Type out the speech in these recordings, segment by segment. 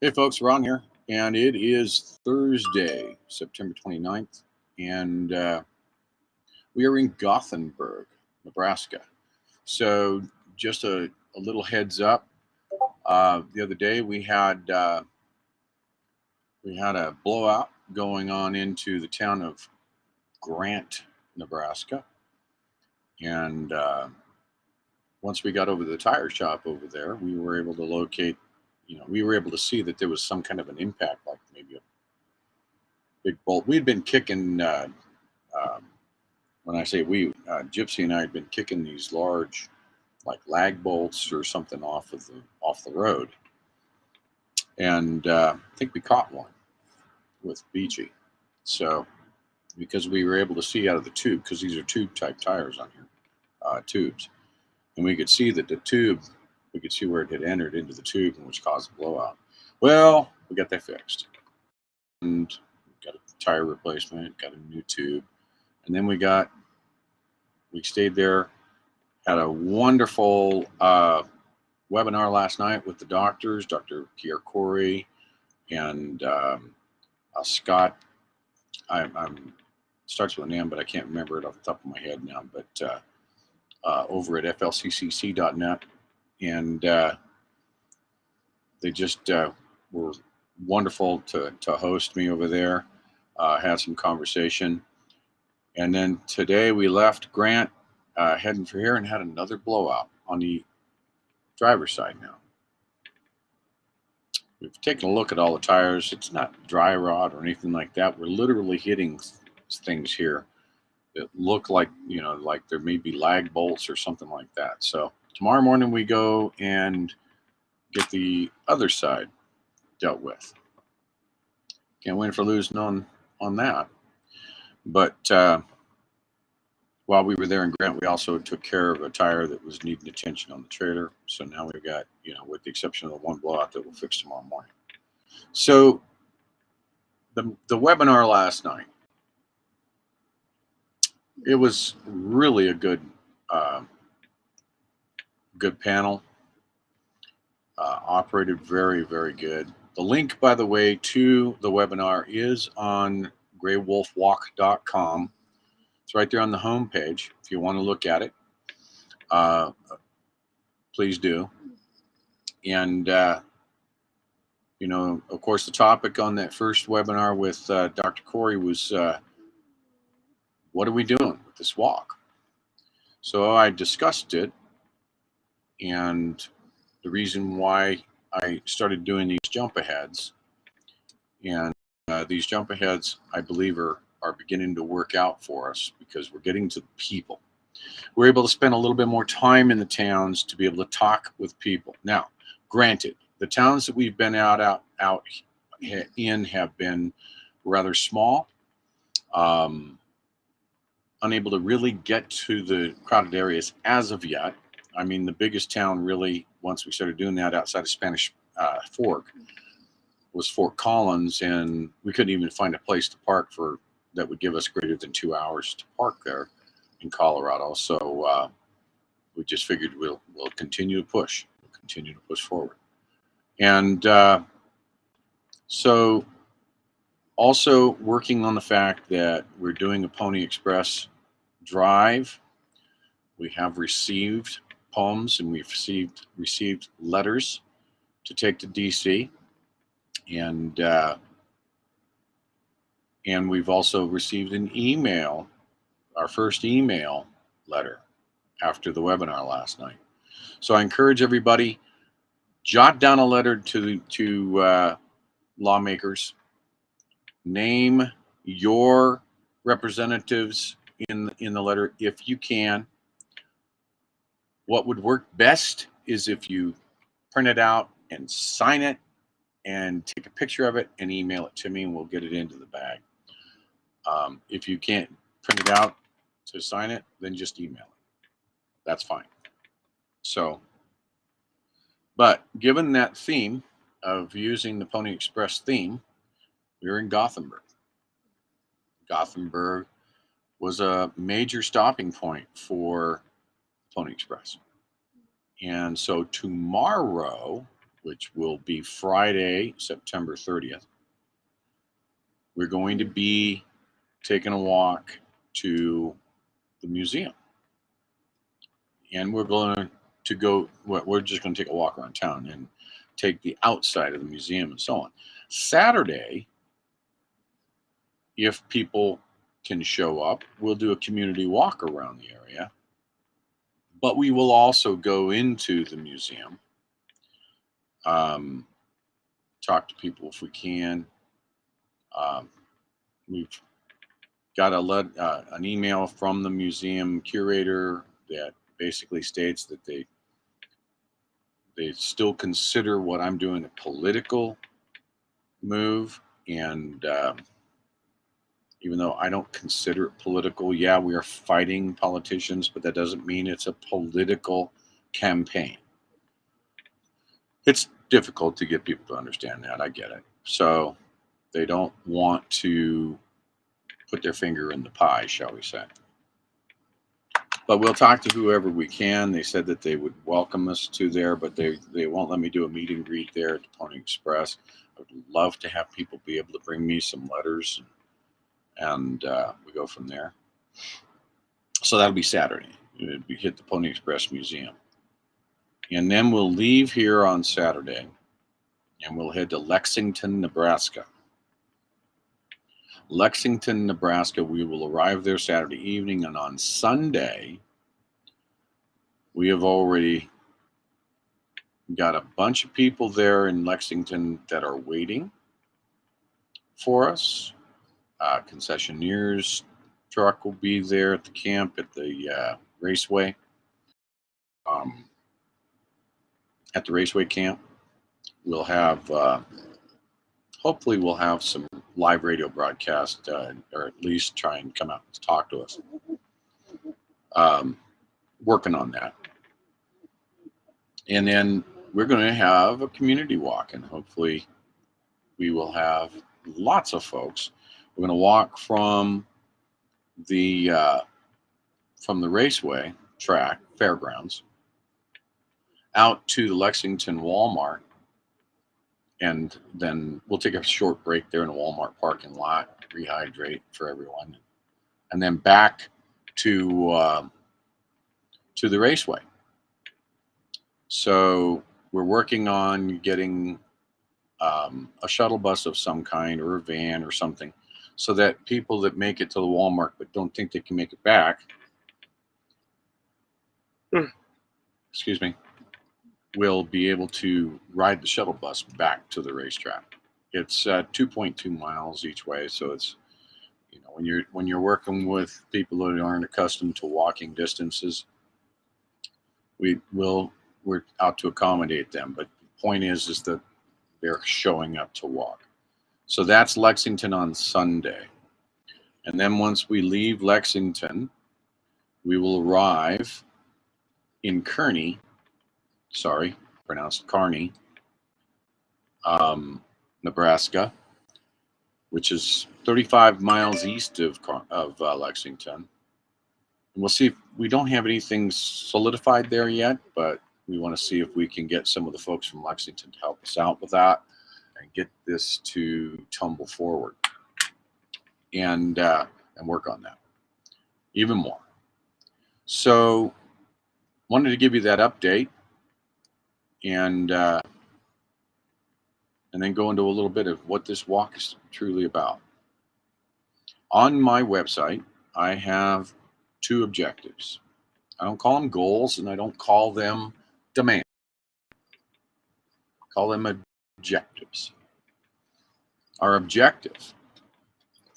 Hey folks, Ron here, and it is Thursday, September 29th, and we are in Gothenburg, Nebraska. So just a little heads up, the other day we had a blowout going on into the town of Grant, Nebraska, and once we got over to the tire shop over there, we were able to locate, we were able to see that there was some kind of an impact, like maybe a big bolt. We had been kicking. Um, when I say we, Gypsy and I had been kicking these large, like lag bolts or something off the road, and I think we caught one with Beachy. So because we were able to see out of the tube, because these are tube type tires on here, tubes, and we could see that the tube, we could see where it had entered into the tube, and which caused the blowout. Well, we got that fixed, and got a tire replacement, got a new tube, and then we stayed there, had a wonderful webinar last night with the doctors, Dr. Pierre Corey and Scott. I'm starts with an M, but I can't remember it off the top of my head now. But over at flccc.net, and they just were wonderful to host me over there. Had some conversation, and then today we left Grant, heading for here, and had another blowout on the driver's side now. We've taken a look at all the tires. It's not dry rot or anything like that. We're literally hitting things here that look like, like there may be lag bolts or something like that. So tomorrow morning we go and get the other side dealt with. Can't win for losing on that. But while we were there in Grant, we also took care of a tire that was needing attention on the trailer. So now we've got, with the exception of the one blowout that we'll fix tomorrow morning. So the webinar last night, it was really a good panel. Operated very, very good. The link, by the way, to the webinar is on graywolfwalk.com. It's right there on the home page. If you want to look at it, please do. And, of course, the topic on that first webinar with Dr. Corey was, what are we doing with this walk? So I discussed it, and the reason why I started doing these jump aheads. And these jump aheads, I believe, are beginning to work out for us because we're getting to the people. We're able to spend a little bit more time in the towns to be able to talk with people. Now, granted, the towns that we've been out in have been rather small, unable to really get to the crowded areas as of yet. I mean, the biggest town really, once we started doing that outside of Spanish Fork, was Fort Collins, and we couldn't even find a place to park that would give us greater than 2 hours to park there in Colorado. So we just figured we'll continue to push. We'll continue to push forward. And so also working on the fact that we're doing a Pony Express drive. We have received poems, and we've received letters to take to DC. And we've also received an email, our first email letter after the webinar last night. So I encourage everybody, jot down a letter to lawmakers, name your representatives in the letter if you can. What would work best is if you print it out and sign it and take a picture of it and email it to me, and we'll get it into the bag. If you can't print it out to sign it, then just email it. That's fine. So, but given that theme of using the Pony Express theme, we were in Gothenburg. Gothenburg was a major stopping point for Pony Express. And so tomorrow which will be Friday, September 30th, we're going to be taking a walk to the museum. And we're going to go, we're just going to take a walk around town and take the outside of the museum and so on. Saturday, if people can show up, we'll do a community walk around the area. But we will also go into the museum, talk to people if we can. We've got an email from the museum curator that basically states that they still consider what I'm doing a political move, and even though I don't consider it political, yeah, we are fighting politicians, but that doesn't mean it's a political campaign. It's difficult to get people to understand that. I get it. So they don't want to put their finger in the pie, shall we say. But we'll talk to whoever we can. They said that they would welcome us to there, but they won't let me do a meet and greet there at the Pony Express. I would love to have people be able to bring me some letters, and we go from there. So that'll be Saturday. We hit the Pony Express Museum. And then we'll leave here on Saturday, and we'll head to Lexington, Nebraska. Lexington, Nebraska, we will arrive there Saturday evening, and on Sunday, we have already got a bunch of people there in Lexington that are waiting for us. Concessionaires truck will be there at the camp at the raceway. At the raceway camp, we'll have, hopefully we'll have some live radio broadcast, or at least try and come out and talk to us. Working on that. And then we're going to have a community walk, and hopefully we will have lots of folks. We're going to walk from the raceway track, fairgrounds, out to the Lexington Walmart, and then we'll take a short break there in the Walmart parking lot, rehydrate for everyone, and then back to the raceway. So we're working on getting a shuttle bus of some kind, or a van or something, so that people that make it to the Walmart but don't think they can make it back, excuse me, will be able to ride the shuttle bus back to the racetrack. It's 2.2 miles each way, so it's, you know, when you're working with people that aren't accustomed to walking distances, we're out to accommodate them. But the point is that they're showing up to walk. So that's Lexington on Sunday. And then once we leave Lexington, we will arrive in Kearney, pronounced Kearney, Nebraska, which is 35 miles east of Lexington. And we'll see if we don't have anything solidified there yet, but we want to see if we can get some of the folks from Lexington to help us out with that and get this to tumble forward, and work on that even more. So wanted to give you that update, and then go into a little bit of what this walk is truly about. On my website, I have 2 objectives. I don't call them goals, and I don't call them demands. I call them objectives. Our objective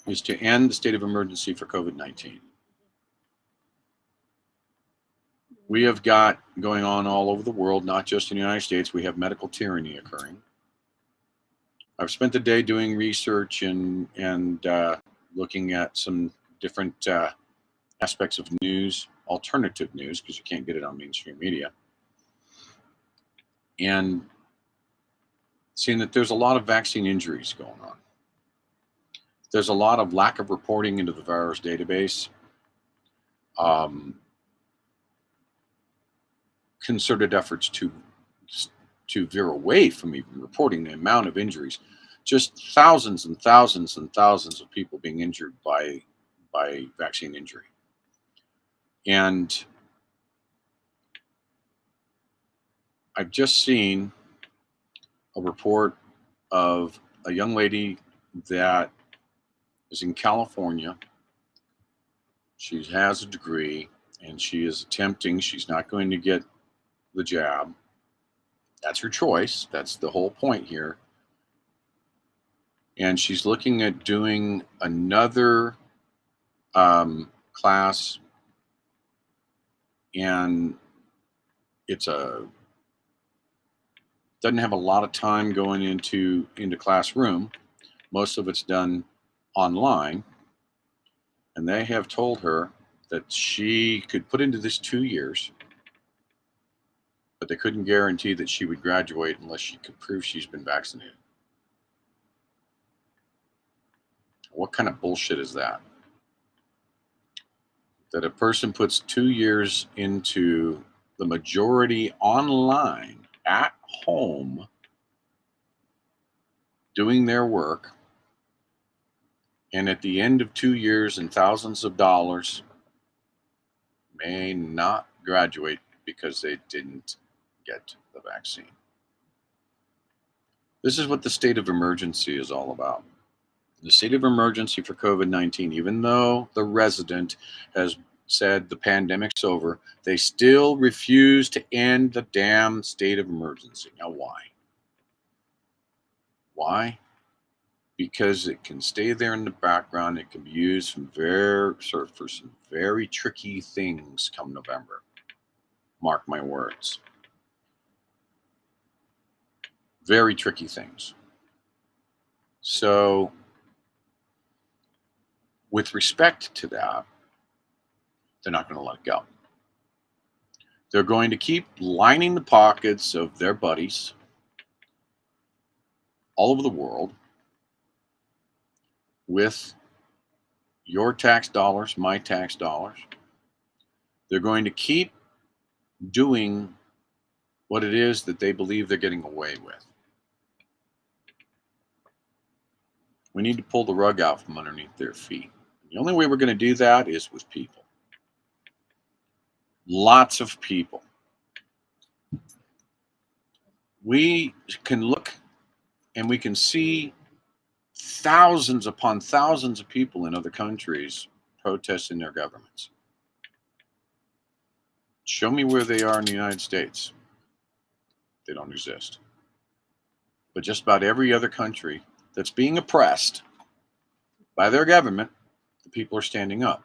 is to end the state of emergency for COVID-19. We have got going on all over the world, not just in the United States. We have medical tyranny occurring. I've spent the day doing research and looking at some different aspects of news, alternative news, because you can't get it on mainstream media, and seeing that there's a lot of vaccine injuries going on. There's a lot of lack of reporting into the virus database. Concerted efforts to to veer away from even reporting the amount of injuries. Just thousands and thousands and thousands of people being injured by vaccine injury. And I've just seen a report of a young lady that is in California. She has a degree and she is attempting, she's not going to get the jab. That's her choice. That's the whole point here. And she's looking at doing another class, and doesn't have a lot of time going into classroom. Most of it's done online, and they have told her that she could put into this 2 years, but they couldn't guarantee that she would graduate unless she could prove she's been vaccinated. What kind of bullshit is that? That a person puts 2 years into the majority online at home doing their work, and at the end of 2 years and thousands of dollars may not graduate because they didn't get the vaccine. This is what the state of emergency is all about. The state of emergency for COVID-19, even though the resident has said the pandemic's over, they still refuse to end the damn state of emergency. Now, why? Why? Because it can stay there in the background. It can be used for some very tricky things come November. Mark my words. Very tricky things. So, with respect to that, they're not going to let it go. They're going to keep lining the pockets of their buddies all over the world with your tax dollars, my tax dollars. They're going to keep doing what it is that they believe they're getting away with. We need to pull the rug out from underneath their feet. The only way we're going to do that is with people. Lots of people. We can look and we can see thousands upon thousands of people in other countries protesting their governments. Show me where they are in the United States. They don't exist. But just about every other country that's being oppressed by their government, the people are standing up.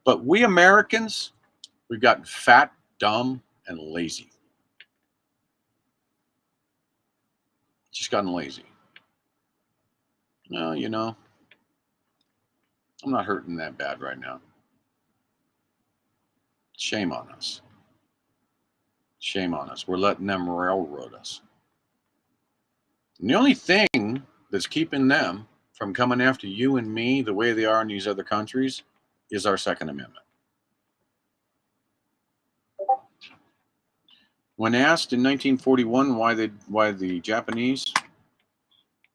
But we Americans, we've gotten fat, dumb, and lazy. Just gotten lazy. No, I'm not hurting that bad right now. Shame on us. Shame on us. We're letting them railroad us. And the only thing that's keeping them from coming after you and me the way they are in these other countries is our Second Amendment. When asked in 1941 why the Japanese,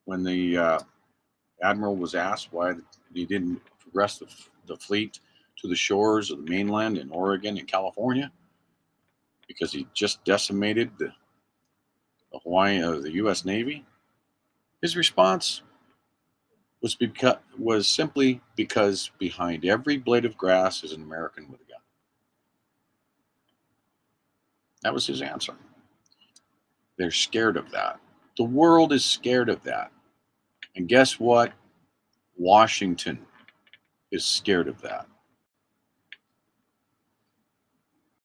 when the admiral was asked why he didn't progress the fleet to the shores of the mainland in Oregon and California, because he just decimated the U.S. Navy, his response was simply because behind every blade of grass is an American with a gun. That was his answer. They're scared of that. The world is scared of that. And guess what? Washington is scared of that.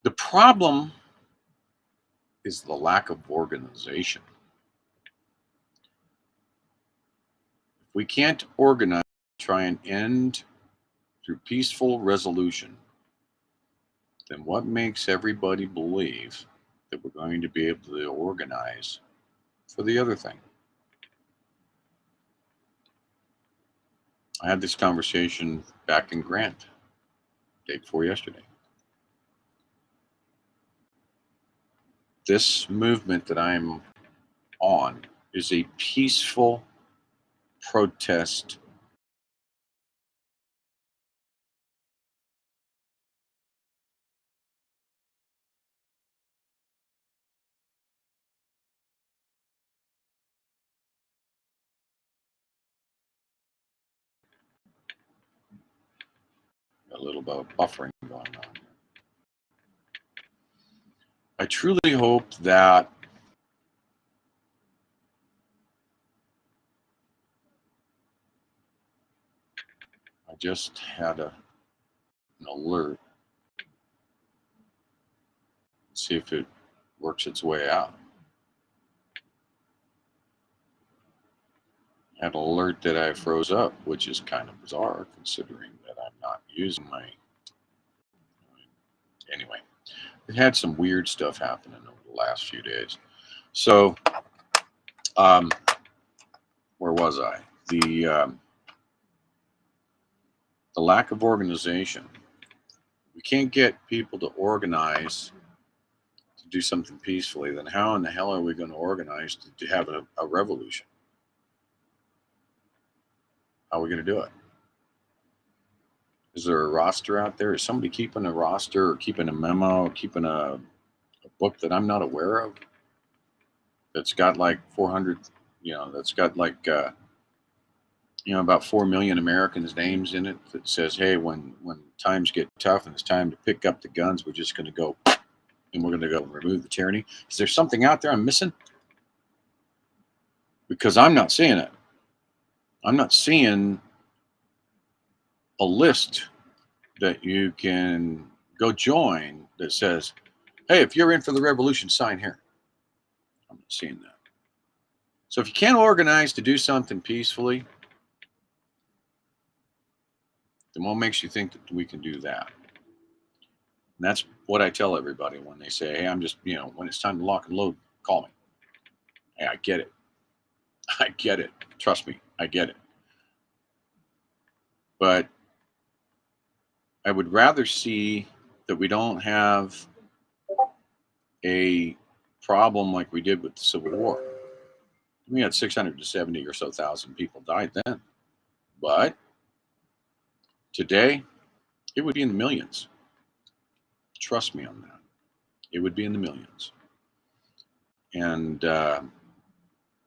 The problem is the lack of organization. If we can't organize, try and end through peaceful resolution, then what makes everybody believe that we're going to be able to organize for the other thing? I had this conversation back in Grant, day before yesterday. This movement that I'm on is a peaceful protest. A little bit of buffering going on. I truly hope that I just had an alert. See if it works its way out. Had an alert that I froze up, which is kind of bizarre considering that I'm not using my. Anyway, it had some weird stuff happening over the last few days. So, where was I? The lack of organization. We can't get people to organize to do something peacefully. Then how in the hell are we going to organize to have a revolution? How are we going to do it? Is there a roster out there? Is somebody keeping a roster or keeping a memo, or keeping a book that I'm not aware of? That's got like 400, that's got like, about 4 million Americans' names in it that says, hey, when times get tough and it's time to pick up the guns, we're just going to go and we're going to go remove the tyranny. Is there something out there I'm missing? Because I'm not seeing it. I'm not seeing a list that you can go join that says, hey, if you're in for the revolution, sign here. I'm not seeing that. So if you can't organize to do something peacefully, then what makes you think that we can do that? And that's what I tell everybody when they say, hey, I'm just, when it's time to lock and load, call me. Hey, I get it. I get it. Trust me, I get it. But I would rather see that we don't have a problem like we did with the Civil War. We had 670 or so thousand people died then. But today, it would be in the millions. Trust me on that. It would be in the millions. And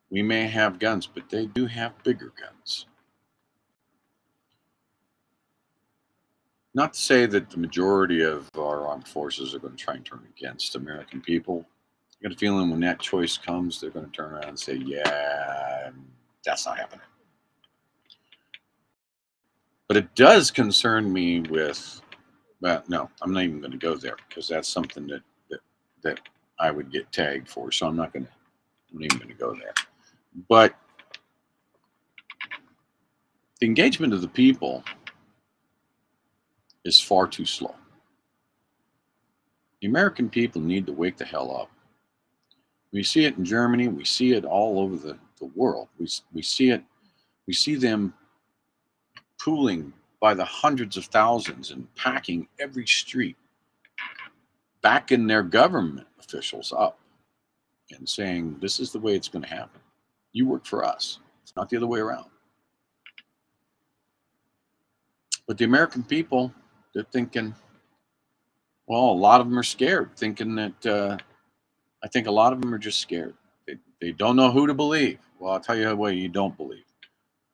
we may have guns, but they do have bigger guns. Not to say that the majority of our armed forces are going to try and turn against American people. I got a feeling when that choice comes, they're going to turn around and say, yeah, that's not happening. But it does concern me with, well, no, I'm not even going to go there because that's something that I would get tagged for. So I'm not even going to go there. But the engagement of the people is far too slow. The American people need to wake the hell up. We see it in Germany. We see it all over the world. We see it. We see them pooling by the hundreds of thousands and packing every street, backing their government officials up and saying, this is the way it's going to happen. You work for us. It's not the other way around. But the American people, they're thinking, well, a lot of them are scared, thinking that I think a lot of them are just scared. They don't know who to believe. Well, I'll tell you what you don't believe.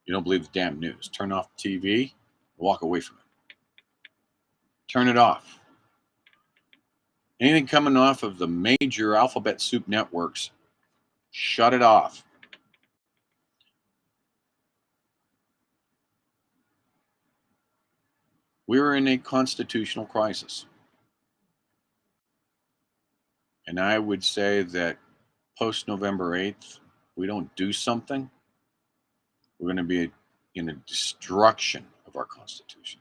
You don't believe the damn news. Turn off the TV, walk away from it. Turn it off. Anything coming off of the major alphabet soup networks, shut it off. We're in a constitutional crisis. And I would say that post November 8th, we don't do something, we're going to be in a destruction of our Constitution.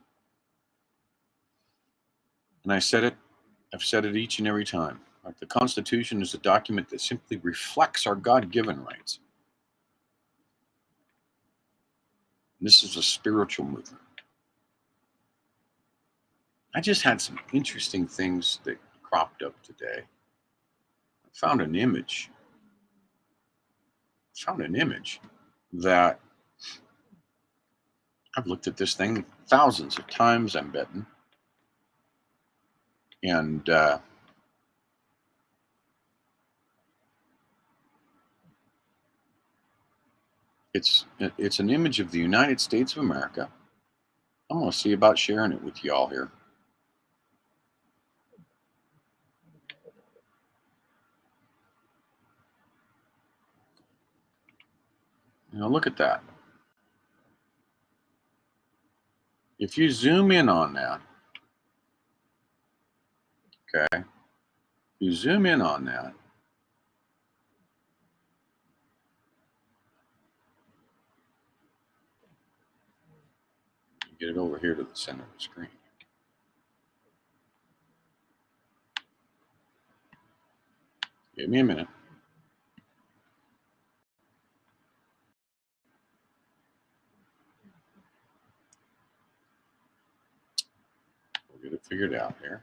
And I've said it each and every time. Like the Constitution is a document that simply reflects our God-given rights. And this is a spiritual movement. I just had some interesting things that cropped up today. I found an image found an image that I've looked at this thing thousands of times, I'm betting. And it's an image of the United States of America. I'm going to see about sharing it with y'all here. Look at that. If you zoom in on that, okay, you zoom in on that, get it over here to the center of the screen. Give me a minute. We'll get it figured out here.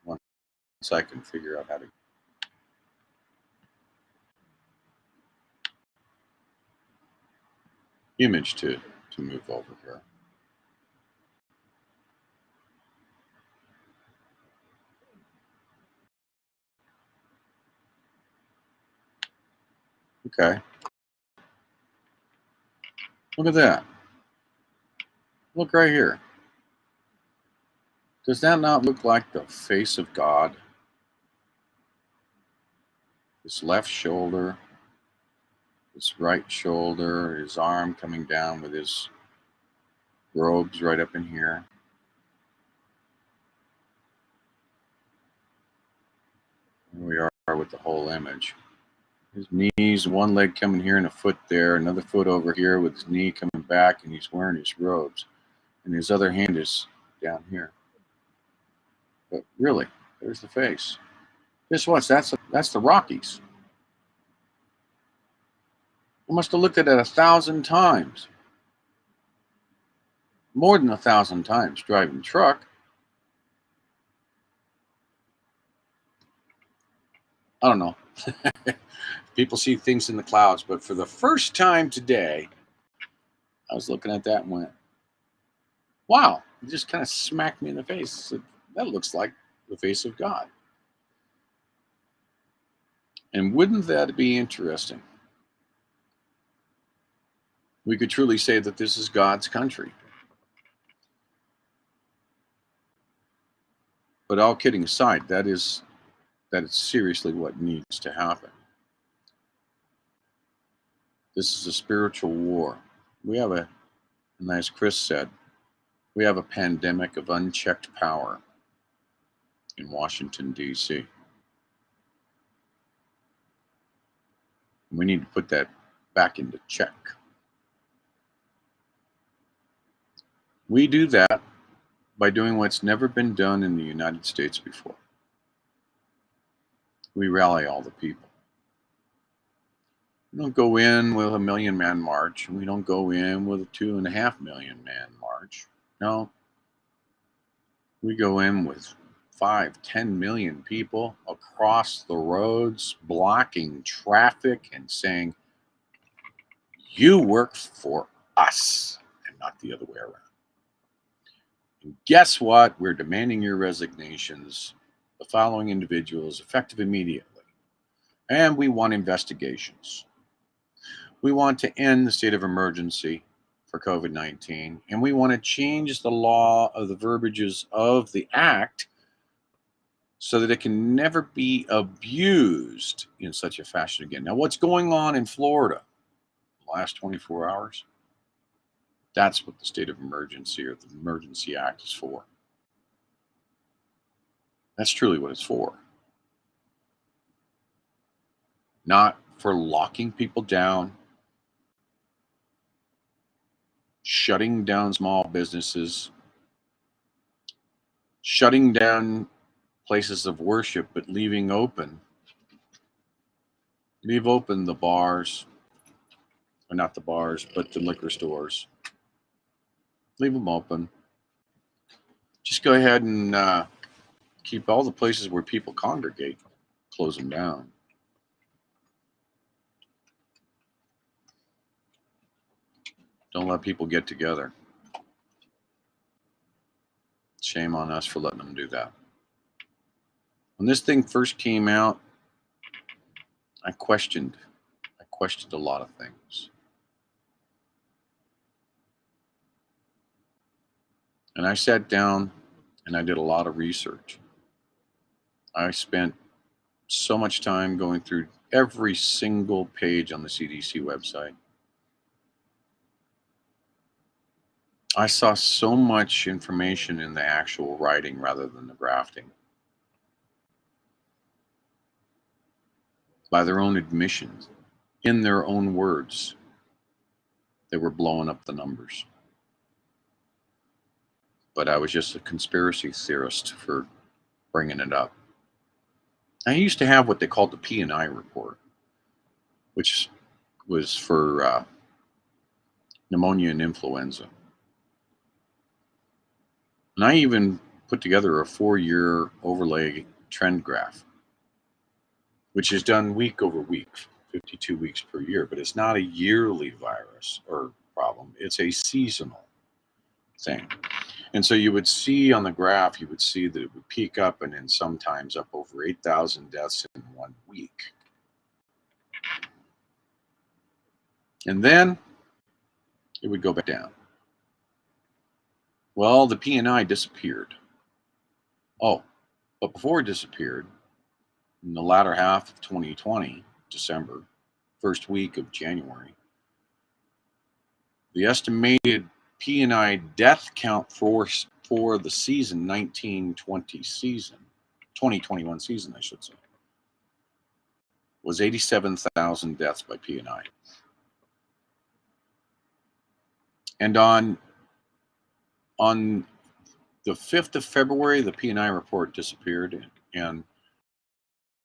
Once I can figure out how to image to move over here. Okay. Look at that. Look right here. Does that not look like the face of God? His left shoulder, his right shoulder, his arm coming down with his robes right up in here. Here we are with the whole image. His knees, one leg coming here and a foot there, another foot over here with his knee coming back, and he's wearing his robes. And his other hand is down here. But really, there's the face. Guess what? That's the Rockies. I must have looked at it 1,000 times. More than 1,000 times driving the truck. I don't know. People see things in the clouds, but for the first time today, I was looking at that and went, wow, it just kind of smacked me in the face. Said, that looks like the face of God. And wouldn't that be interesting? We could truly say that this is God's country. But all kidding aside, that is seriously what needs to happen. This is a spiritual war. We have and as Chris said, we have a pandemic of unchecked power in Washington, D.C. We need to put that back into check. We do that by doing what's never been done in the United States before. We rally all the people. We don't go in with a 1 million man march. We don't go in with a 2.5 million man march. No. We go in with 5, 10 million people across the roads, blocking traffic and saying, you work for us and not the other way around. And guess what? We're demanding your resignations, the following individuals, effective immediately. And we want investigations. We want to end the state of emergency for COVID-19, and we want to change the law of the verbiages of the act so that it can never be abused in such a fashion again. Now, what's going on in Florida the last 24 hours? That's what the state of emergency or the Emergency Act is for. That's truly what it's for. Not for locking people down, shutting down small businesses, shutting down places of worship, but leave open the bars, or not the bars, but the liquor stores. Leave them open. Just go ahead and keep all the places where people congregate, close them down. Don't let people get together. Shame on us for letting them do that. When this thing first came out, I questioned a lot of things. And I sat down and I did a lot of research. I spent so much time going through every single page on the CDC website. I saw so much information in the actual writing rather than the grafting. By their own admissions, in their own words, they were blowing up the numbers. But I was just a conspiracy theorist for bringing it up. I used to have what they called the P&I report, which was for pneumonia and influenza. And I even put together a 4-year overlay trend graph, which is done week over week, 52 weeks per year. But it's not a yearly virus or problem. It's a seasonal thing. And so you would see on the graph, you would see that it would peak up and then sometimes up over 8,000 deaths in 1 week. And then it would go back down. Well, the P&I disappeared. Oh, but before it disappeared, in the latter half of 2020, December, first week of January, the estimated P&I death count for the season 1920 season, 2021 season, I should say, was 87,000 deaths by P&I. And on the 5th of February, the P&I report disappeared. And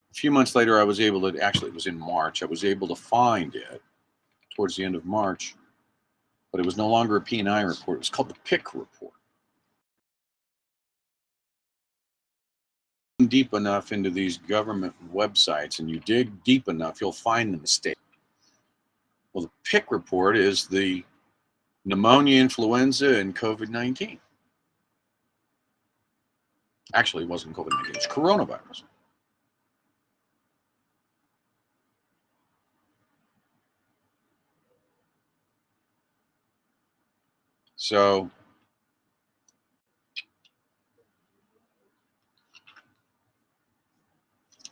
a few months later, I was able to, actually, it was in March, I was able to find it towards the end of March, but it was no longer a P&I report. It was called the PIC report. Deep enough into these government websites and you dig deep enough, you'll find the mistake. Well, the PIC report is the pneumonia, influenza, and COVID-19. Actually, it wasn't COVID-19, it's coronavirus. So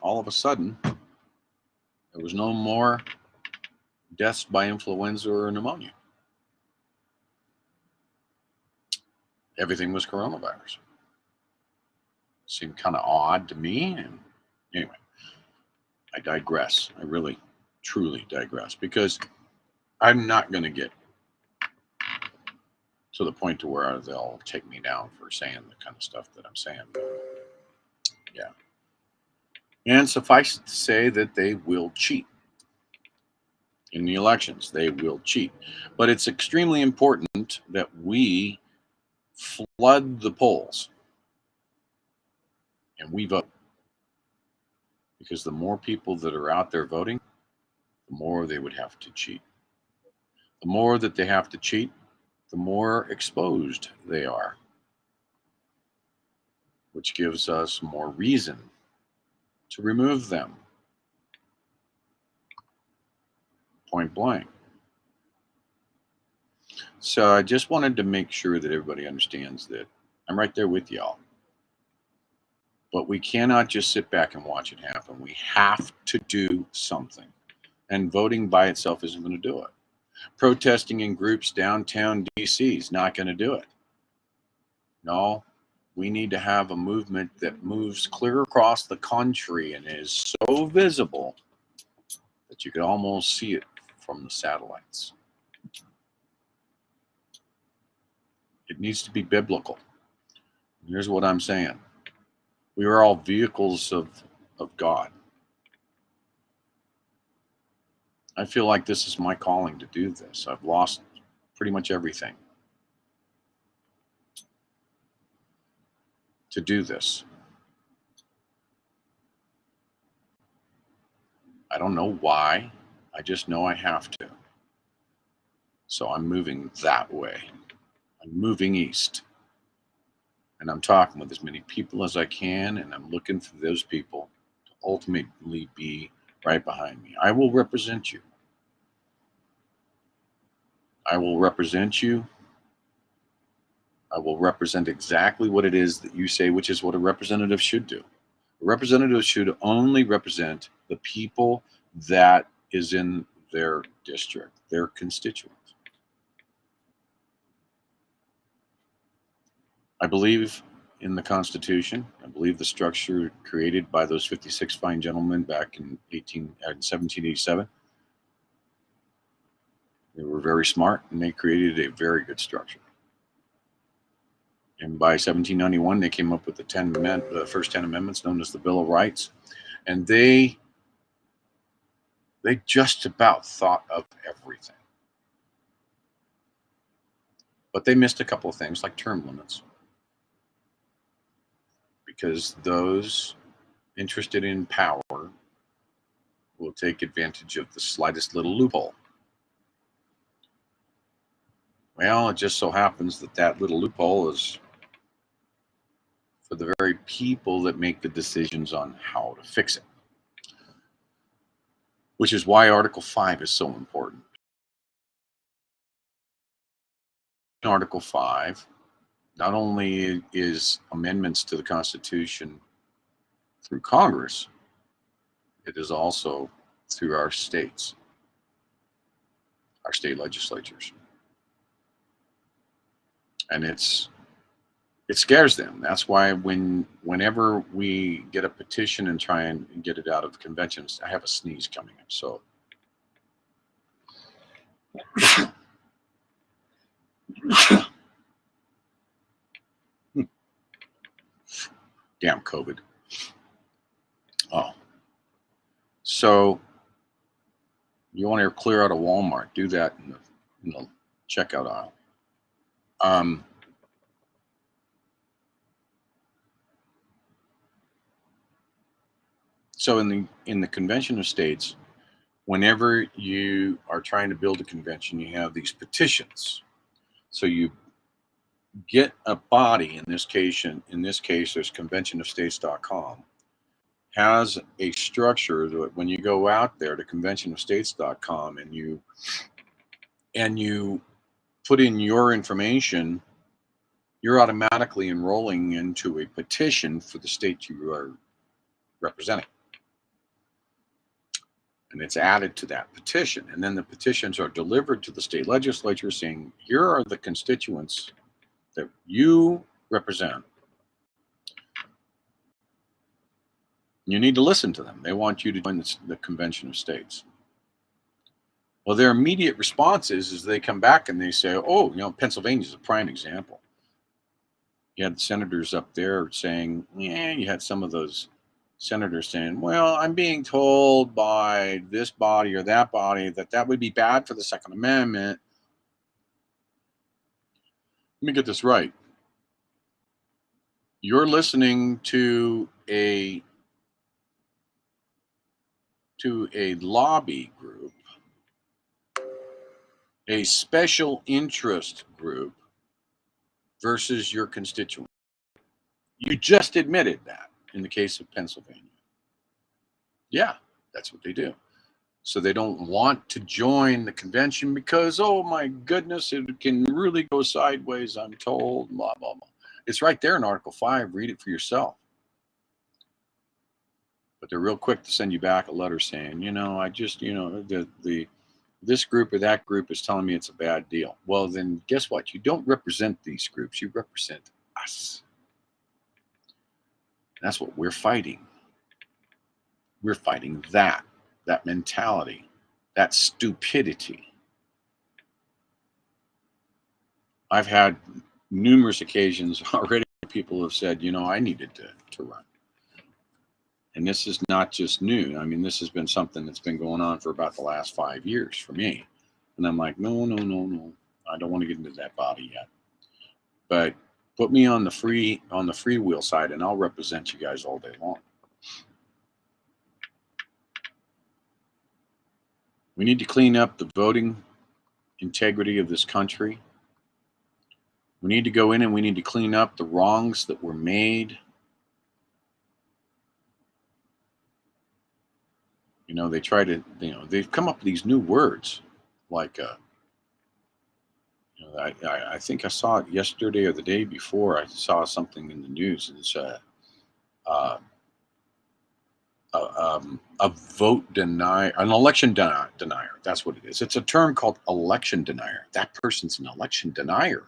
all of a sudden, there was no more deaths by influenza or pneumonia. Everything was coronavirus. Seemed kind of odd to me. And anyway, I digress. I really, truly digress because I'm not going to get to the point to where they'll take me down for saying the kind of stuff that I'm saying. Yeah. And suffice it to say that they will cheat in the elections. They will cheat. But it's extremely important that we flood the polls and we vote. Because the more people that are out there voting, the more they would have to cheat. The more that they have to cheat, the more exposed they are, which gives us more reason to remove them. Point blank. So I just wanted to make sure that everybody understands that I'm right there with y'all. But we cannot just sit back and watch it happen. We have to do something. And voting by itself isn't going to do it. Protesting in groups downtown DC is not going to do it. No, we need to have a movement that moves clear across the country and is so visible that you could almost see it from the satellites. It needs to be biblical. Here's what I'm saying. We are all vehicles of God. I feel like this is my calling to do this. I've lost pretty much everything to do this. I don't know why. I just know I have to. So I'm moving that way. I'm moving east. And I'm talking with as many people as I can, and I'm looking for those people to ultimately be right behind me. I will represent you. I will represent you. I will represent exactly what it is that you say, which is what a representative should do. A representative should only represent the people that is in their district, their constituents. I believe in the Constitution. I believe the structure created by those 56 fine gentlemen back in 1787. They were very smart, and they created a very good structure. And by 1791, they came up with the first 10 amendments, known as the Bill of Rights. And they just about thought of everything. But they missed a couple of things, like term limits, because those interested in power will take advantage of the slightest little loophole. Well, it just so happens that that little loophole is for the very people that make the decisions on how to fix it, which is why Article 5 is so important. Article 5 not only is amendments to the Constitution through Congress, it is also through our states, our state legislatures. And it scares them. That's why whenever we get a petition and try and get it out of conventions, I have a sneeze coming up. So damn COVID. Oh. So you want to clear out a Walmart, do that in the checkout aisle. So in the Convention of States, whenever you are trying to build a convention, you have these petitions. So you get a body. In this case, there's conventionofstates.com. Has a structure that when you go out there to conventionofstates.com and you put in your information, you're automatically enrolling into a petition for the state you are representing. And it's added to that petition. And then the petitions are delivered to the state legislature saying, here are the constituents that you represent. You need to listen to them. They want you to join the Convention of States. Well, their immediate response is they come back and they say, oh, Pennsylvania is a prime example. You had senators up there saying, you had some of those senators saying, well, I'm being told by this body or that body that would be bad for the Second Amendment. Let me get this right. You're listening to a lobby group, a special interest group versus your constituent. You just admitted that in the case of Pennsylvania. Yeah, that's what they do. So they don't want to join the convention because, oh my goodness, it can really go sideways, I'm told, blah, blah, blah. It's right there in Article 5. Read it for yourself. But they're real quick to send you back a letter saying, I just, this group or that group is telling me it's a bad deal. Well, then guess what? You don't represent these groups. You represent us. And that's what we're fighting. We're fighting that mentality, that stupidity. I've had numerous occasions already. People have said, I needed to run. And this is not just new. I mean, this has been something that's been going on for about the last 5 years for me. And I'm like, no, no, no, no. I don't want to get into that body yet. But put me on the freewheel side, and I'll represent you guys all day long. We need to clean up the voting integrity of this country. We need to go in and we need to clean up the wrongs that were made. You know, they try to, they've come up with these new words like, I think I saw it yesterday or the day before. I saw something in the news. It's uh, a vote denier, an election denier. That's what it is. It's a term called election denier. That person's an election denier.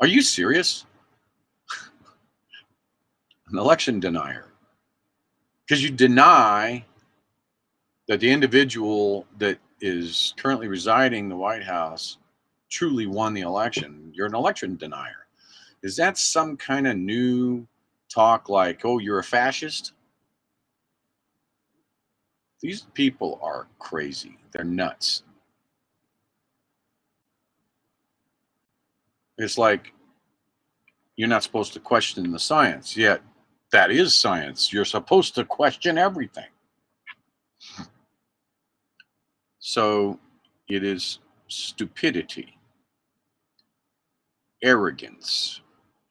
Are you serious? An election denier. Because you deny that the individual that is currently residing in the White House truly won the election. You're an election denier. Is that some kind of new talk like, oh, you're a fascist? These people are crazy. They're nuts. It's like you're not supposed to question the science, yet that is science. You're supposed to question everything. So it is stupidity, arrogance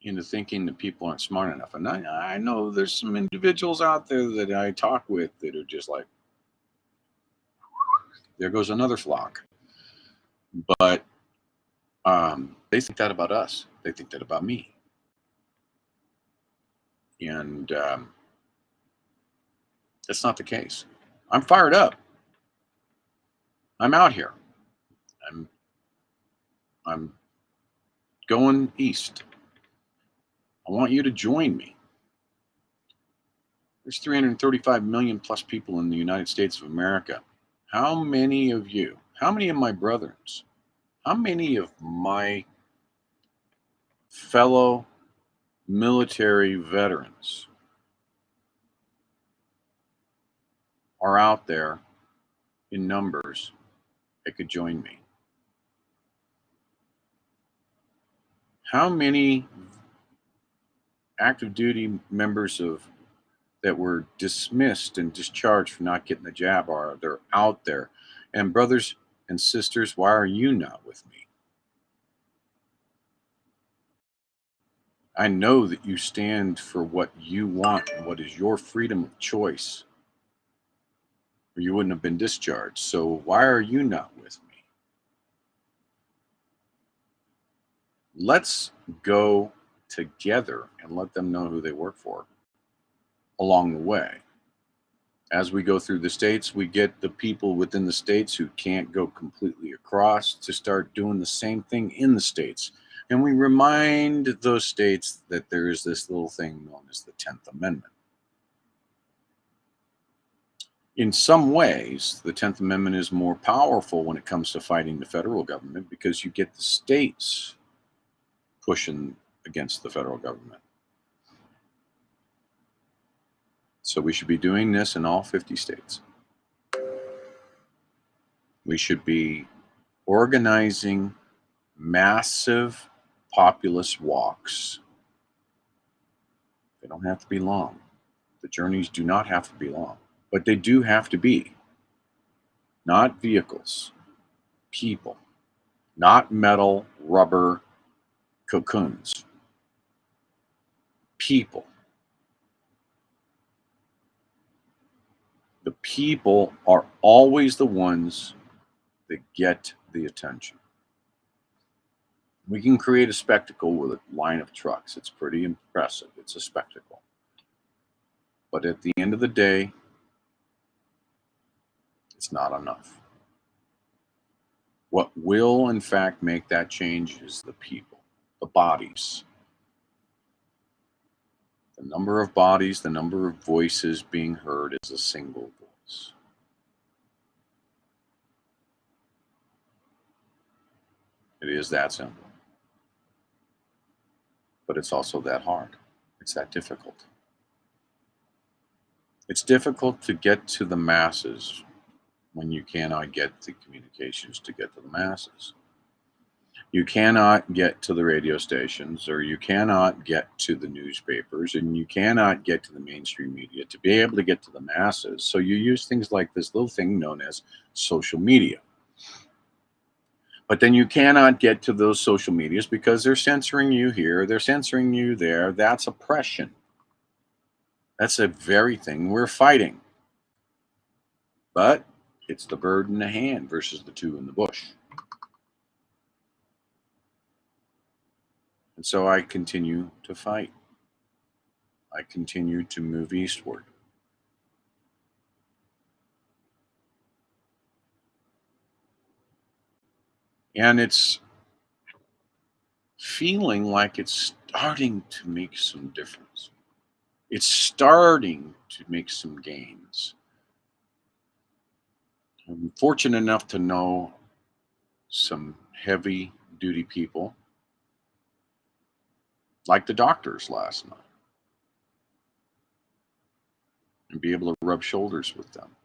into thinking that people aren't smart enough. And I know there's some individuals out there that I talk with that are just like, there goes another flock. But they think that about us. They think that about me. And that's not the case. I'm fired up. I'm out here. I'm going east. I want you to join me. There's 335 million plus people in the United States of America. How many of you, how many of my brethrens, how many of my fellow military veterans are out there in numbers that could join me? How many active duty members that were dismissed and discharged for not getting the jab are they're out there? And brothers and sisters, why are you not with me? I know that you stand for what you want and what is your freedom of choice, or you wouldn't have been discharged. So why are you not with me? Let's go together and let them know who they work for along the way. As we go through the states, we get the people within the states who can't go completely across to start doing the same thing in the states. And we remind those states that there is this little thing known as the 10th Amendment. In some ways, the 10th Amendment is more powerful when it comes to fighting the federal government because you get the states pushing against the federal government. So we should be doing this in all 50 states. We should be organizing massive populist walks. They don't have to be long. The journeys do not have to be long, but they do have to be. Not vehicles, people, not metal, rubber, cocoons. People. The people are always the ones that get the attention. We can create a spectacle with a line of trucks. It's pretty impressive. It's a spectacle. But at the end of the day, it's not enough. What will, in fact, make that change is the people, the bodies. The number of bodies, the number of voices being heard is a single voice. It is that simple. But it's also that hard. It's that difficult. It's difficult to get to the masses when you cannot get the communications to get to the masses. You cannot get to the radio stations, or you cannot get to the newspapers, and you cannot get to the mainstream media to be able to get to the masses. So you use things like this little thing known as social media. But then you cannot get to those social medias because they're censoring you here, they're censoring you there. That's oppression. That's the very thing we're fighting. But it's the bird in the hand versus the two in the bush. And so I continue to fight. I continue to move eastward. And it's feeling like it's starting to make some difference. It's starting to make some gains. I'm fortunate enough to know some heavy duty people, like the doctors last night, and be able to rub shoulders with them.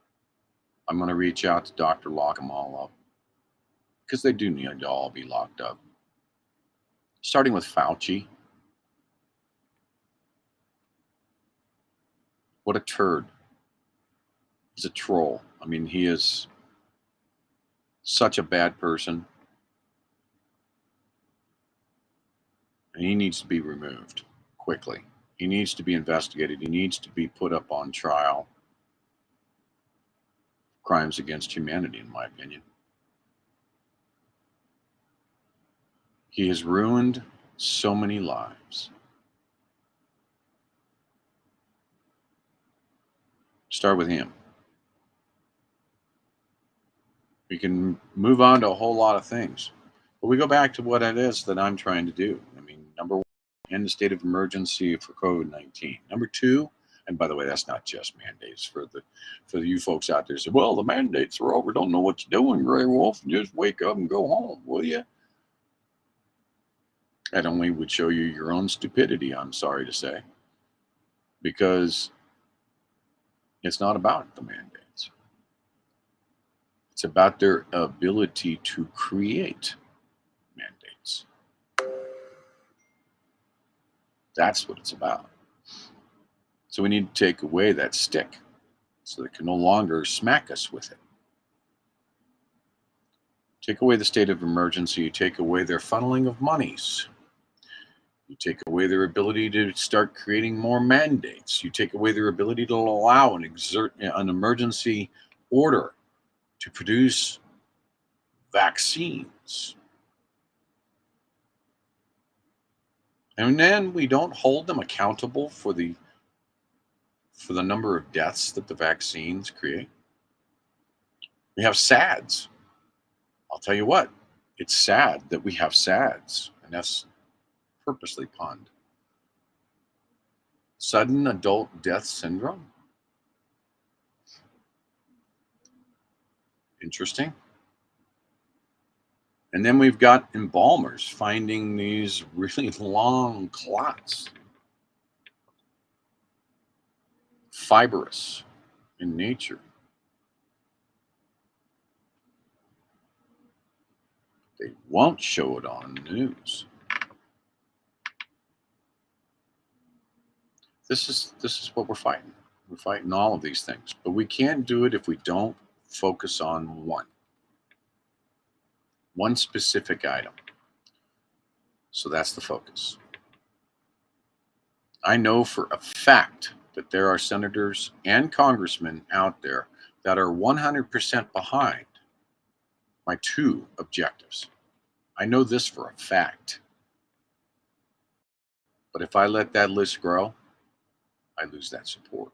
I'm going to reach out to Dr. Lock them all up, because they do need to all be locked up. Starting with Fauci. What a turd. He's a troll. I mean, he is such a bad person. And he needs to be removed quickly. He needs to be investigated. He needs to be put up on trial. Crimes against humanity, in my opinion. He has ruined so many lives. Start with him. We can move on to a whole lot of things. But we go back to what it is that I'm trying to do. I mean, number one, end the state of emergency for COVID-19. Number two, and by the way, that's not just mandates for you folks out there who say, well, the mandates are over. Don't know what you're doing, Gray Wolf. Just wake up and go home, will you? That only would show you your own stupidity, I'm sorry to say. Because it's not about the mandates. It's about their ability to create mandates. That's what it's about. So we need to take away that stick so they can no longer smack us with it. Take away the state of emergency, you take away their funneling of monies. You take away their ability to start creating more mandates. You take away their ability to allow and exert an emergency order to produce vaccines. And then we don't hold them accountable for the number of deaths that the vaccines create. We have SADs. I'll tell you what, it's sad that we have SADs, and that's purposely punned. Sudden adult death syndrome. Interesting. And then we've got embalmers finding these really long clots, fibrous in nature. They won't show it on the news. This is what we're fighting. We're fighting all of these things, but we can't do it if we don't focus on one specific item. So that's the focus. I know for a fact that there are senators and congressmen out there that are 100% behind my two objectives. I know this for a fact. But if I let that list grow, I lose that support.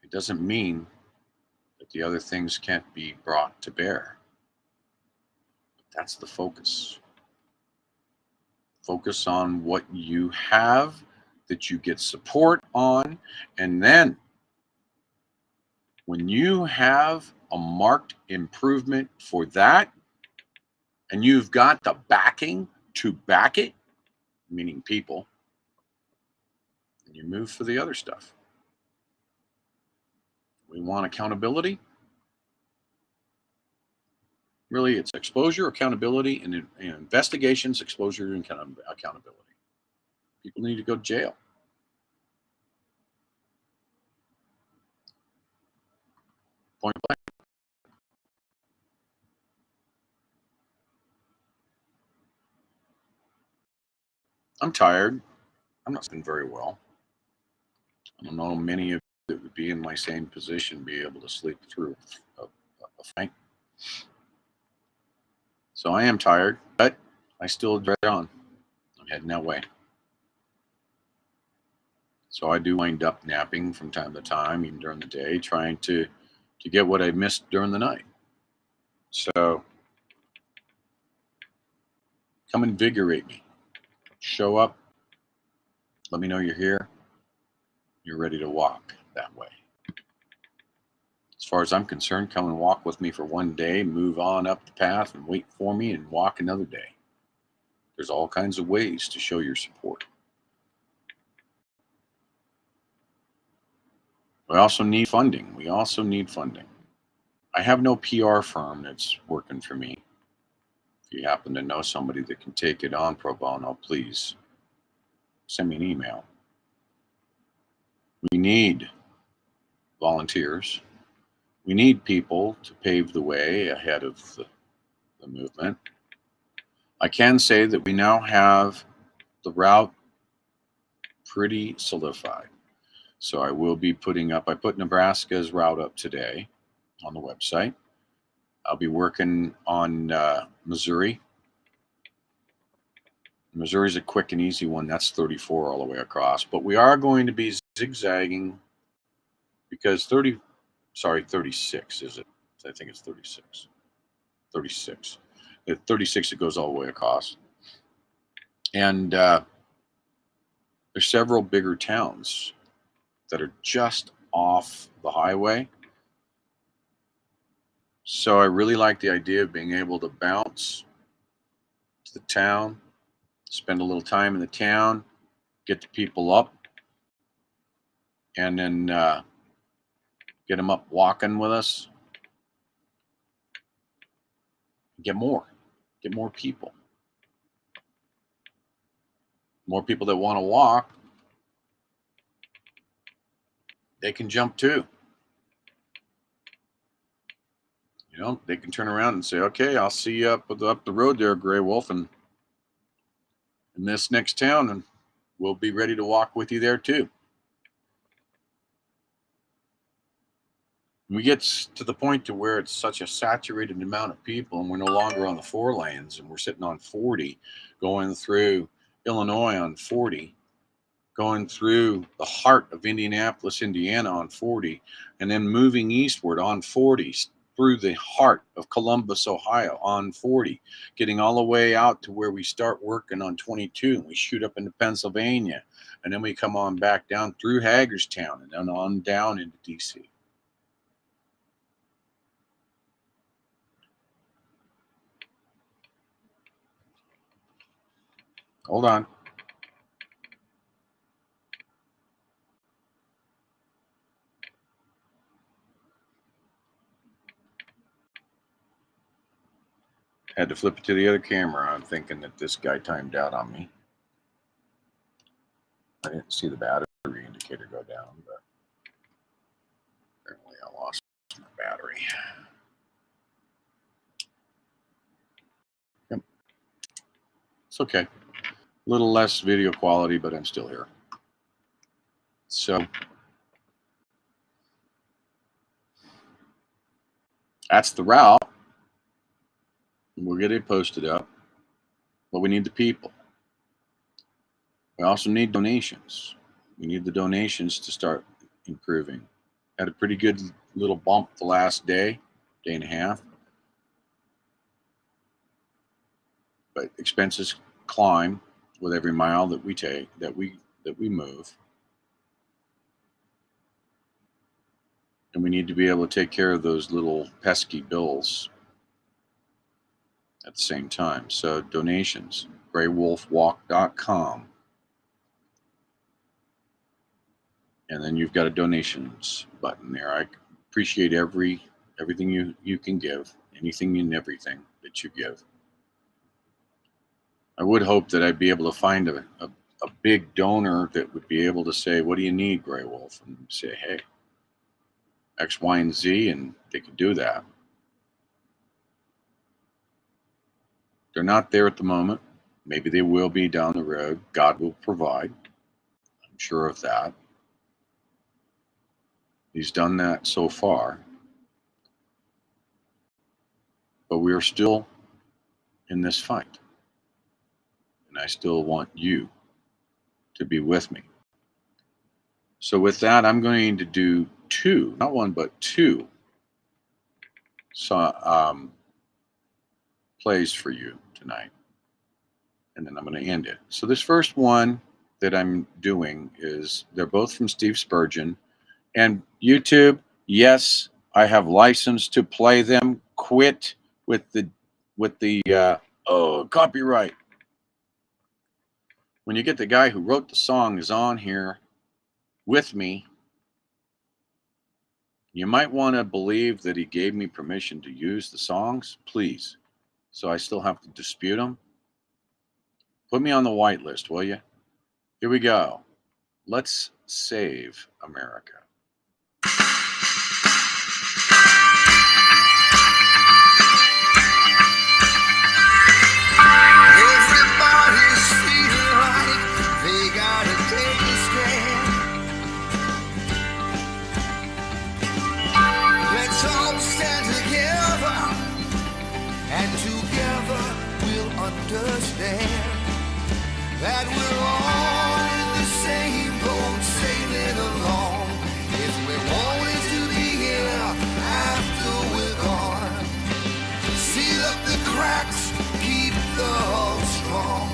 It doesn't mean that the other things can't be brought to bear. But that's the focus. Focus on what you have that you get support on, and then when you have a marked improvement for that, and you've got the backing to back it, meaning people, and you move for the other stuff. We want accountability. Really, it's exposure, accountability, and investigations, exposure, and accountability. People need to go to jail. Point blank. I'm tired. I'm not sleeping very well. I don't know many of you that would be in my same position be able to sleep through a fight. So I am tired, but I still dread on. I'm heading that way. So I do wind up napping from time to time, even during the day, trying to get what I missed during the night. So come invigorate me. Show up. Let me know you're here. You're ready to walk that way. As far as I'm concerned, come and walk with me for one day, move on up the path and wait for me and walk another day. There's all kinds of ways to show your support. We also need funding. I have no PR firm that's working for me. If you happen to know somebody that can take it on pro bono, please send me an email. We need volunteers. We need people to pave the way ahead of the movement. I can say that we now have the route pretty solidified. So I will be I put Nebraska's route up today on the website. I'll be working on Missouri. Missouri's a quick and easy one. That's 34 all the way across. But we are going to be zigzagging because 36 is it? I think it's 36. 36. At 36, it goes all the way across. And there's several bigger towns that are just off the highway. So I really like the idea of being able to bounce to the town, spend a little time in the town, get the people up, and then get them up walking with us. Get more people. More people that want to walk, they can jump too. You know, they can turn around and say, okay, I'll see you up the road there, Gray Wolf, and in this next town, and we'll be ready to walk with you there too. We get to the point to where it's such a saturated amount of people and we're no longer on the 4 lanes and we're sitting on 40, going through Illinois on 40, going through the heart of Indianapolis, Indiana on 40, and then moving eastward on 40 through the heart of Columbus, Ohio on 40, getting all the way out to where we start working on 22 and we shoot up into Pennsylvania, and then we come on back down through Hagerstown and then on down into DC. Hold on. Had to flip it to the other camera. I'm thinking that this guy timed out on me. I didn't see the battery indicator go down, but apparently I lost my battery. Yep. It's okay. A little less video quality, but I'm still here. So that's the route. We'll get it posted up, but we need the people. We also need donations. We need the donations to start improving. Had a pretty good little bump the last day and a half, but expenses climb with every mile that we take, that we move. And we need to be able to take care of those little pesky bills at the same time. So donations, graywolfwalk.com. And then you've got a donations button there. I appreciate everything you can give, anything and everything that you give. I would hope that I'd be able to find a big donor that would be able to say, what do you need, Grey Wolf? And say, hey, X, Y, and Z, and they could do that. They're not there at the moment. Maybe they will be down the road. God will provide. I'm sure of that. He's done that so far. But we are still in this fight. And I still want you to be with me. So with that, I'm going to do two, not one, but two plays for you tonight. And then I'm going to end it. So this first one that I'm doing is, they're both from Steve Spurgeon. And YouTube, yes, I have license to play them. Quit with the copyright. When you get the guy who wrote the song is on here with me, you might want to believe that he gave me permission to use the songs, please. So I still have to dispute them. Put me on the whitelist, will you? Here we go. Let's save America. Everybody's feeling like they gotta take a stand. Let's all stand together, and together we'll understand that we're all in the same boat, sailing along. If we wanted to be here after we're gone, seal up the cracks, keep the hull strong.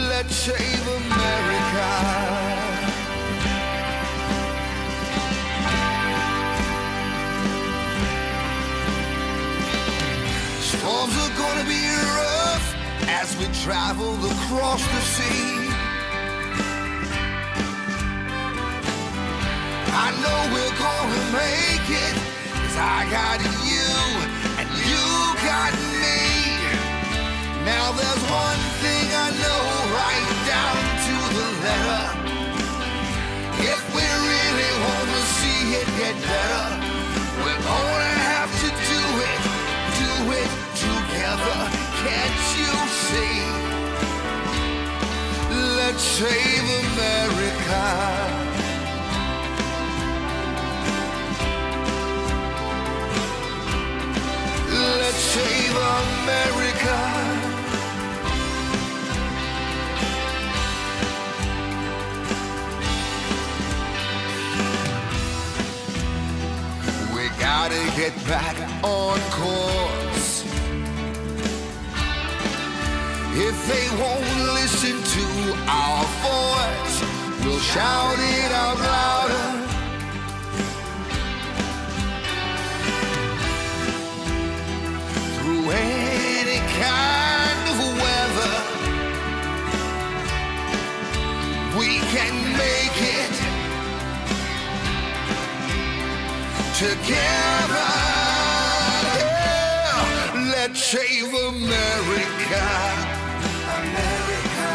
Let's save America. Storms are gonna be rough as we travel across the sea. I know we're gonna make it, 'cause I got you and you got me. Now there's one thing I know right down to the letter. If we really wanna see it get better, we're gonna have to do it together. Can't you see? Let's save America. Let's save America. We gotta get back on course. If they won't listen to our voice, we'll shout it out louder. Through any kind of weather, we can make it together. Yeah. Let's save America. America.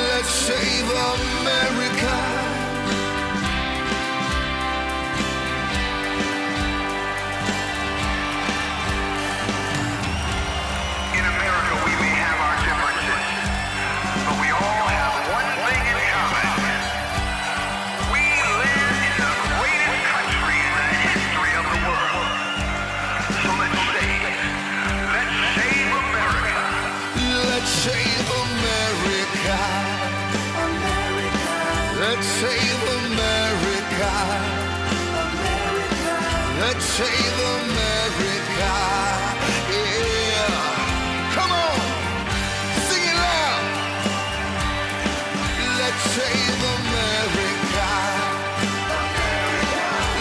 Let's save America. Save America. America. Let's save America. America. Let's save America. Yeah. Come on. Sing it loud. Let's save America. America.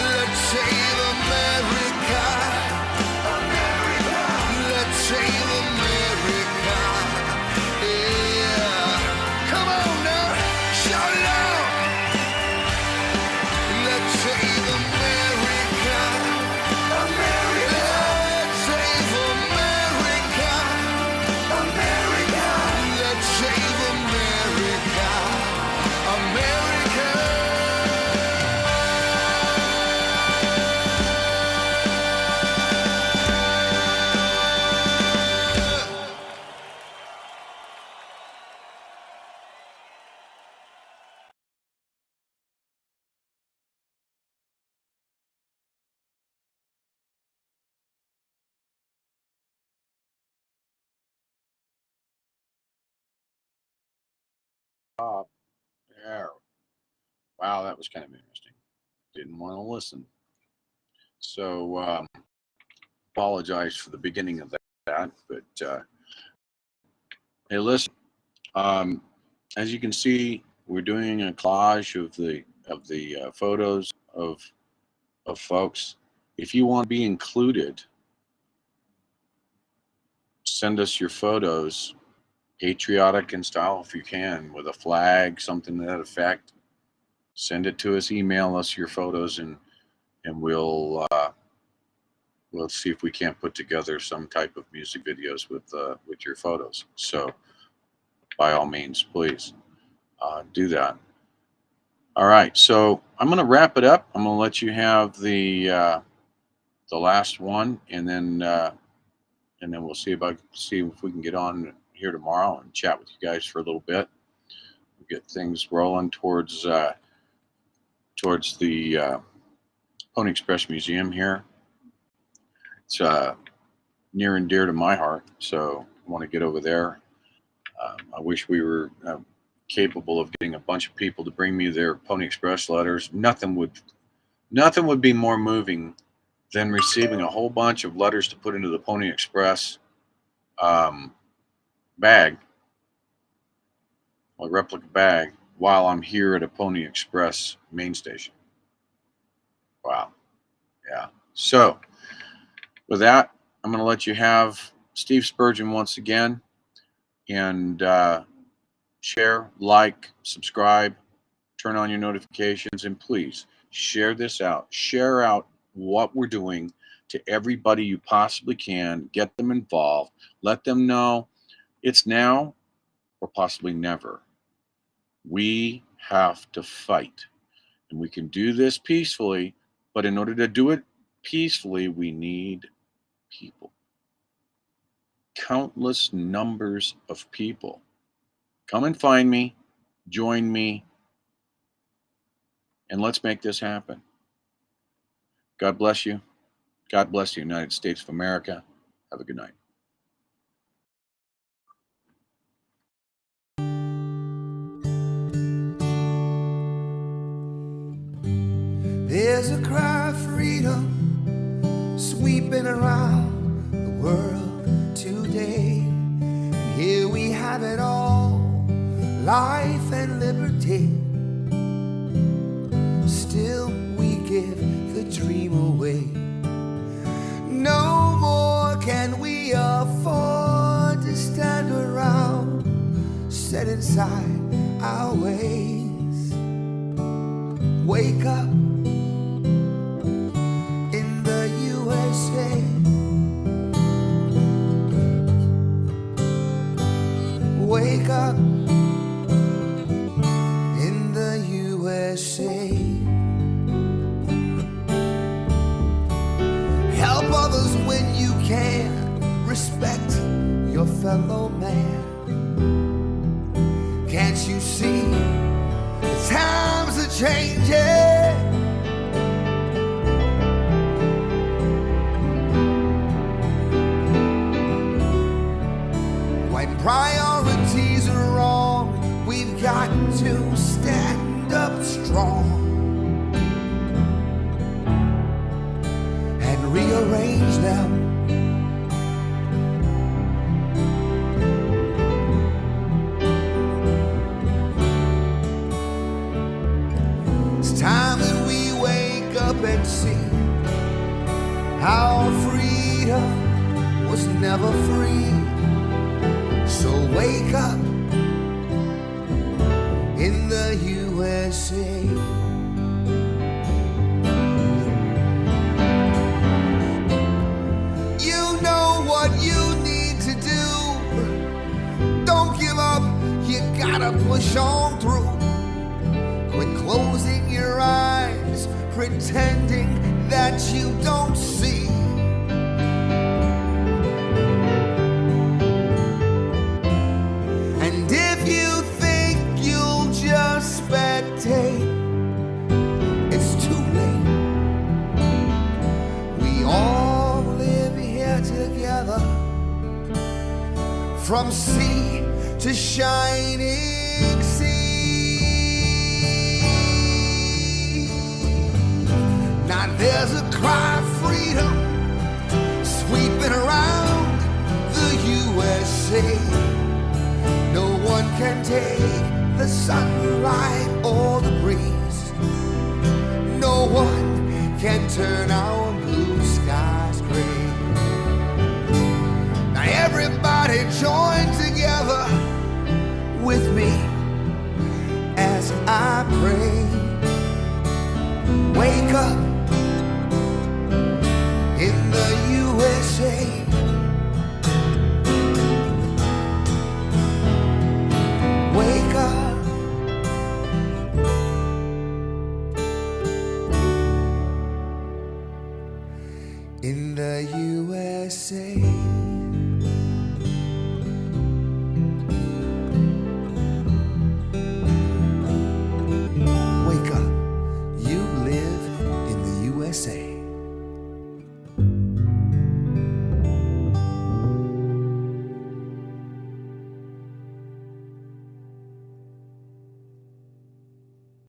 Let's save America. America. Let's save America. top there. Wow, that was kind of interesting. Didn't want to listen. So apologize for the beginning of that, but hey, listen. As you can see, we're doing a collage of the photos of folks. If you want to be included, send us your photos, patriotic in style if you can, with a flag, something to that effect. Send it to us, email us your photos, and we'll see if we can't put together some type of music videos with your photos. So by all means, please do that. All right, so I'm going to wrap it up. I'm going to let you have the last one, and then we'll see if we can get on here tomorrow and chat with you guys for a little bit. We'll get things rolling towards the Pony Express Museum here. It's near and dear to my heart, so I want to get over there. I wish we were capable of getting a bunch of people to bring me their Pony Express letters. Nothing would be more moving than receiving a whole bunch of letters to put into the Pony Express bag, a replica bag, while I'm here at a Pony Express main station. Wow. Yeah. So with that, I'm going to let you have Steve Spurgeon once again, and share, like, subscribe, turn on your notifications, and please share this out. Share out what we're doing to everybody you possibly can. Get them involved. Let them know it's now or possibly never. We have to fight, and we can do this peacefully, but in order to do it peacefully, we need people. Countless numbers of people. Come and find me, join me, and let's make this happen. God bless you. God bless the United States of America. Have a good night. There's a cry of freedom sweeping around the world today. And here we have it all, life and liberty. Still we give the dream away. No more can we afford to stand around, set inside our ways. Wake up in the USA. Wake up in the USA. Help others when you can. Respect your fellow man. Can't you see the times are changing? When priorities are wrong, we've got to stand up strong and rearrange them. It's time that we wake up and see our freedom was never free. So wake up in the USA. You know what you need to do. Don't give up, you gotta push on through. Quit closing your eyes, pretending that you don't see. And if you think you'll just spectate, it's too late. We all live here together, from sea to shining sea. And there's a cry of freedom sweeping around the USA. No one can take the sunlight or the breeze. No one can turn our